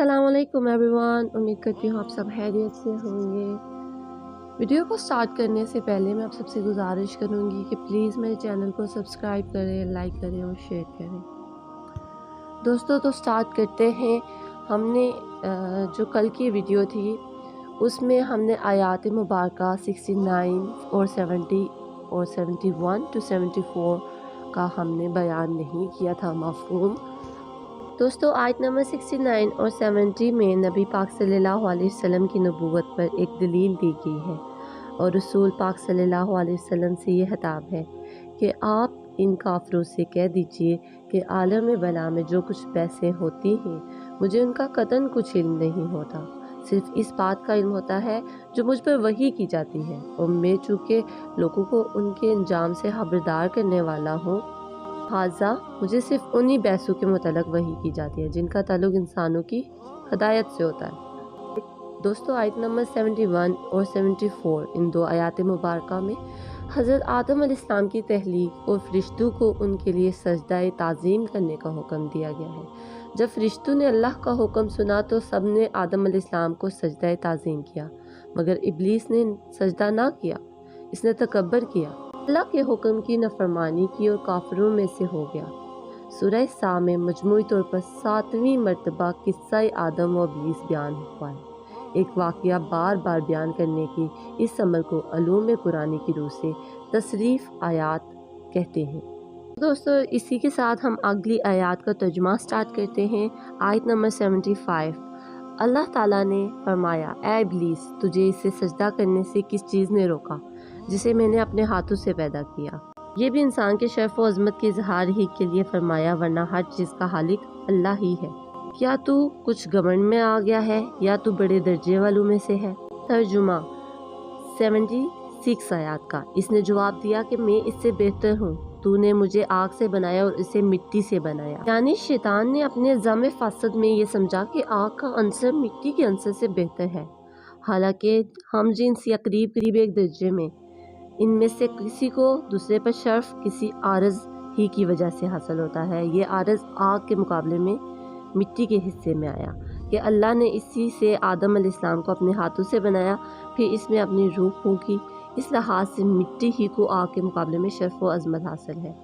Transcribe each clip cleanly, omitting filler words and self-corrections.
अस्सलाम वालेकुम एवरीवन। उम्मीद करती हूँ आप सब खैरियत से होंगे। वीडियो को स्टार्ट करने से पहले मैं आप सबसे गुजारिश करूँगी कि प्लीज़ मेरे चैनल को सब्सक्राइब करें, लाइक करें और शेयर करें। दोस्तों तो स्टार्ट करते हैं। हमने जो कल की वीडियो थी उसमें हमने आयात मुबारका 69 और 70 और 71 to 74 का हमने बयान नहीं किया था मफ़हूम। दोस्तों आयत नंबर 69 और 70 में नबी पाक सल्लल्लाहु अलैहि वसल्लम की नबूवत पर एक दलील दी गई है और रसूल पाक सल्लल्लाहु अलैहि वसल्लम से ये खिताब है कि आप इन काफिरों से कह दीजिए कि आलम बला में जो कुछ पैसे होती हैं मुझे उनका कतन कुछ इल्म नहीं होता, सिर्फ इस बात का इल्म होता है जो मुझ पर वही की जाती है और मैं चूँकि लोगों को उनके अंजाम से खबरदार करने वाला हूँ, लिहाजा मुझे सिर्फ उन्हीं बैसों के मुतल्लिक़ वही की जाती है जिनका ताल्लुक़ इंसानों की हदायत से होता है। दोस्तों आयत नंबर 71 और 74 इन दो आयात मुबारका में हज़रत आदम अलैहिस्सलाम की तहलीक और फरिश्तों को उनके लिए सजदा ताज़ीम करने का हुक्म दिया गया है। जब फरिश्तों ने अल्लाह का हुक्म सुना तो सब ने आदम अलैहिस्सलाम को सजदा ताज़ीम किया, मगर इब्लीस ने सजदा ना किया, इसने तकब्बर किया, अल्लाह के हुक्म की नफरमानी की और काफिरों में से हो गया। सूरह सा में मजमूई तौर पर 7वीं मरतबा किस्सा आदम और इब्लीस बयान हुआ है। एक वाक़या बार बार बयान करने की इस अमल को अलूम कुरानी की रूह से तसरीफ़ आयात कहते हैं। दोस्तों इसी के साथ हम अगली आयात का तर्जुमा स्टार्ट करते हैं। आयत नंबर 75। अल्लाह ताला ने फरमाया, ए इब्लीस, तुझे इसे सजदा करने से किस चीज़ ने रोका जिसे मैंने अपने हाथों से पैदा किया। ये भी इंसान के शर्फ व अज़मत के इजहार ही के लिए फरमाया, वरना हर चीज़ का खालिक अल्लाह ही है। क्या तू कुछ घमंड में आ गया है या तू बड़े दर्जे वालों में से है। तर्जुमा 76 आयात का। इसने जवाब दिया कि मैं इससे बेहतर हूँ, तूने मुझे आग से बनाया और इसे मिट्टी से बनाया। यानी शैतान ने अपने ज़म फासद में ये समझा कि आग का अंसर मिट्टी के अंसर से बेहतर है, हालांकि हम जिन्स या करीब करीब एक दर्जे में। इनमें से किसी को दूसरे पर शर्फ किसी आरज़ ही की वजह से हासिल होता है। ये आरज़ आग के मुकाबले में मिट्टी के हिस्से में आया कि अल्लाह ने इसी से आदम अलैहिस्सलाम को अपने हाथों से बनाया, फिर इसमें अपनी रूह फूंकी। इस लिहाज से मिट्टी ही को आग के मुकाबले में शर्फ व अज़मत हासिल है।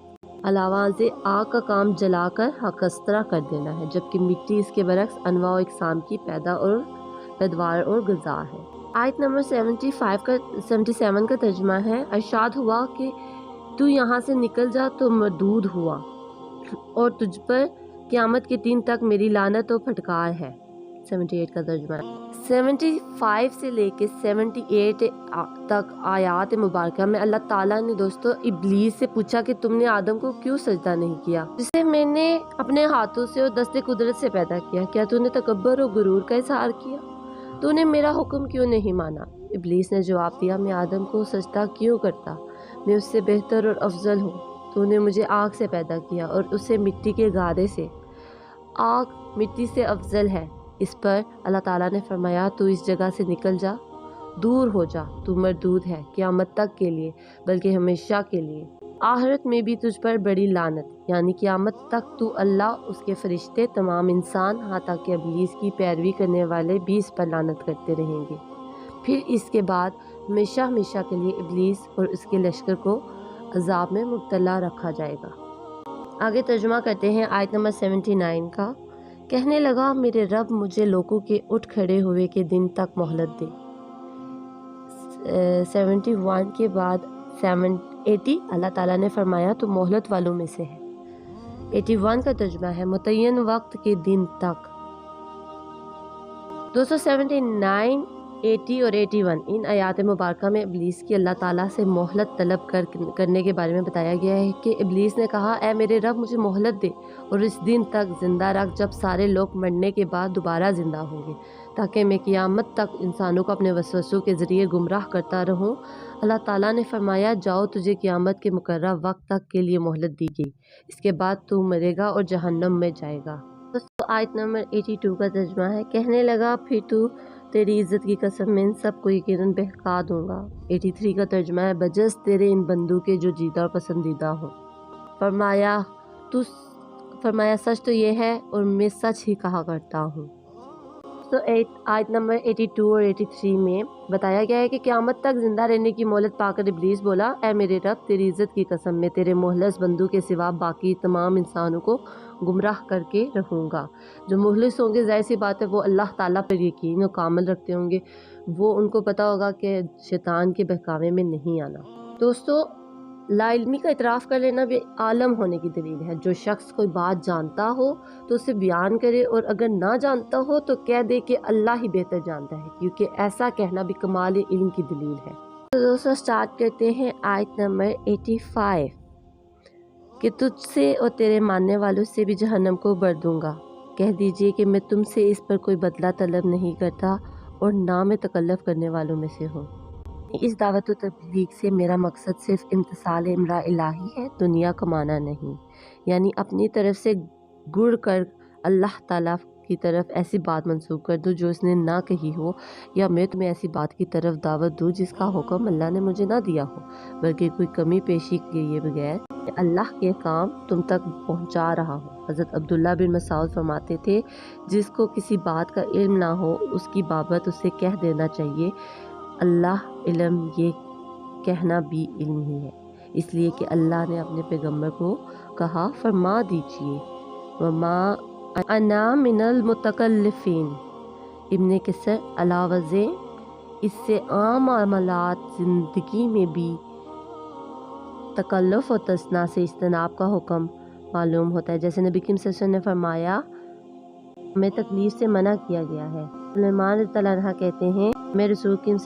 अलावा से आग का काम जलाकर हकस्तरा कर देना है, जबकि मिट्टी इसके बरक्स अनवा व इकसाम की पैदावार और गज़ा है। आयत नंबर 77 का तर्जुमा है, अरशाद हुआ कि तू यहाँ से निकल जा तो मरदूद हुआ और तुझ पर क़यामत के दिन तक मेरी लानत और फटकार है। 78 का तर्जुमा है। 75 से लेके 78 तक आयात मुबारका में अल्लाह ताला ने दोस्तों इब्लीस से पूछा कि तुमने आदम को क्यों सजदा नहीं किया जिसे मैंने अपने हाथों से और दस्ते कुदरत से पैदा किया। क्या तूने तकब्बर और गुरूर का इज़हार किया? तूने मेरा हुक्म क्यों नहीं माना? इब्लीस ने जवाब दिया, मैं आदम को सजदा क्यों करता, मैं उससे बेहतर और अफजल हूँ। तूने मुझे आग से पैदा किया और उसे मिट्टी के गारे से। आग मिट्टी से अफजल है। इस पर अल्लाह ताला ने फरमाया, तू इस जगह से निकल जा, दूर हो जा, तू मरदूद है क़यामत तक के लिए, बल्कि हमेशा के लिए। आखिरत में भी तुझ पर बड़ी लानत, यानी क़यामत तक तू, अल्लाह, उसके फरिश्ते, तमाम इंसान, हाँ तक कि इब्लीस की पैरवी करने वाले भी इस पर लानत करते रहेंगे। फिर इसके बाद हमेशा हमेशा के लिए इब्लीस और उसके लश्कर को अजाब में मुब्तला रखा जाएगा। आगे तर्जुमा करते हैं आयत नंबर 79 का। कहने लगा, मेरे रब मुझे लोगों के उठ खड़े हुए के दिन तक मोहलत दे। 71 के बाद 80 अल्लाह ताला ने फरमाया तो मोहलत वालों में से है। 81 का तर्जुमा है, मुतय्यन वक्त के दिन तक। दोस्तों 79, 80 और 81 इन आयात मुबारका में इब्लीस की अल्लाह ताला से मोहलत तलब करने के बारे में बताया गया है कि इब्लीस ने कहा, ऐ मेरे रब मुझे मोहलत दे और इस दिन तक ज़िंदा रख जब सारे लोग मरने के बाद दोबारा ज़िंदा होंगे, ताकि मैं क़यामत तक इंसानों को अपने वसवसों के ज़रिए गुमराह करता रहूं। अल्लाह ताला ने फरमाया, जाओ, तुझे क़यामत के मुकर्रर वक्त तक के लिए मोहलत दी गई, इसके बाद तू मरेगा और जहन्नम में जाएगा। दोस्तों आयत नंबर 82 का तर्जुमा है, कहने लगा, फिर तू, तेरी इज़्ज़त की कसम मैं इन सब को यकीनन बहका दूंगा। 83 का तर्जुमा है, बजस तेरे इन बंदों के जो जीता और पसंदीदा हो। फरमाया सच तो ये है और मैं सच ही कहा करता हूँ। 108 आयत नंबर 82 और 83 में बताया गया है कि क़यामत तक जिंदा रहने की मोहलत पाकर इब्लीस बोला, ऐ मेरे रब, तेरी इज्जत की कसम, मैं तेरे मोहलस बंदू के सिवा बाकी तमाम इंसानों को गुमराह करके रहूँगा। जो मुखलिस होंगे, ज़ाहिर सी बात है वो अल्लाह ताला पर यकीन और कामल रखते होंगे, वो उनको पता होगा कि शैतान के बहकावे में नहीं आना। दोस्तों, लाइल्मी का इतराफ़ कर लेना भी आलम होने की दलील है। जो शख्स कोई बात जानता हो तो उसे बयान करे, और अगर ना जानता हो तो कह दे कि अल्लाह ही बेहतर जानता है, क्योंकि ऐसा कहना भी कमाल इल्म की दलील है। तो दोस्तों स्टार्ट करते हैं आयत नंबर 85 कि तुझसे और तेरे मानने वालों से भी जहन्नम को भर दूंगा। कह दीजिए कि मैं तुमसे इस पर कोई बदला तलब नहीं करता और ना मैं तकल्लुफ़ करने वालों में से हूँ। इस दावत व तबलीग से मेरा मकसद सिर्फ इम्तिसाल इमरा इलाही है, दुनिया कमाना नहीं। यानी अपनी तरफ से गुड़ कर अल्लाह ताला की तरफ ऐसी बात मंसूब कर दूँ जो उसने ना कही हो, या मैं तुम्हें ऐसी बात की तरफ दावत दूँ जिसका हुक्म अल्लाह ने मुझे ना दिया हो, बल्कि कोई कमी पेशी किए बगैर अल्लाह के काम तुम तक पहुँचा रहा हो। हज़रत अब्दुल्ला बिन मसूद फरमाते थे, जिसको किसी बात का इल्म ना हो उसकी बाबत उसे कह देना चाहिए, अल्लाह इल्म, ये कहना भी इल्म ही है। इसलिए कि अल्लाह ने अपने पैगम्बर को कहा, फरमा दीजिए, वमा अना मिनल मुतकल्लिफीन। इब्ने कसर अलावज़े इससे आम मामलात ज़िंदगी में भी तकल्लुफ़ और तसना से इज्तनाब का हुक्म मालूम होता है। जैसे नबी करीम सल्लल्लाहु अलैहि वसल्लम ने फरमाया, हमें तकलीफ़ से मना किया गया है। सुलेमान रज़ियल्लाहु अन्हा कहते हैं, मैं रसूल करीम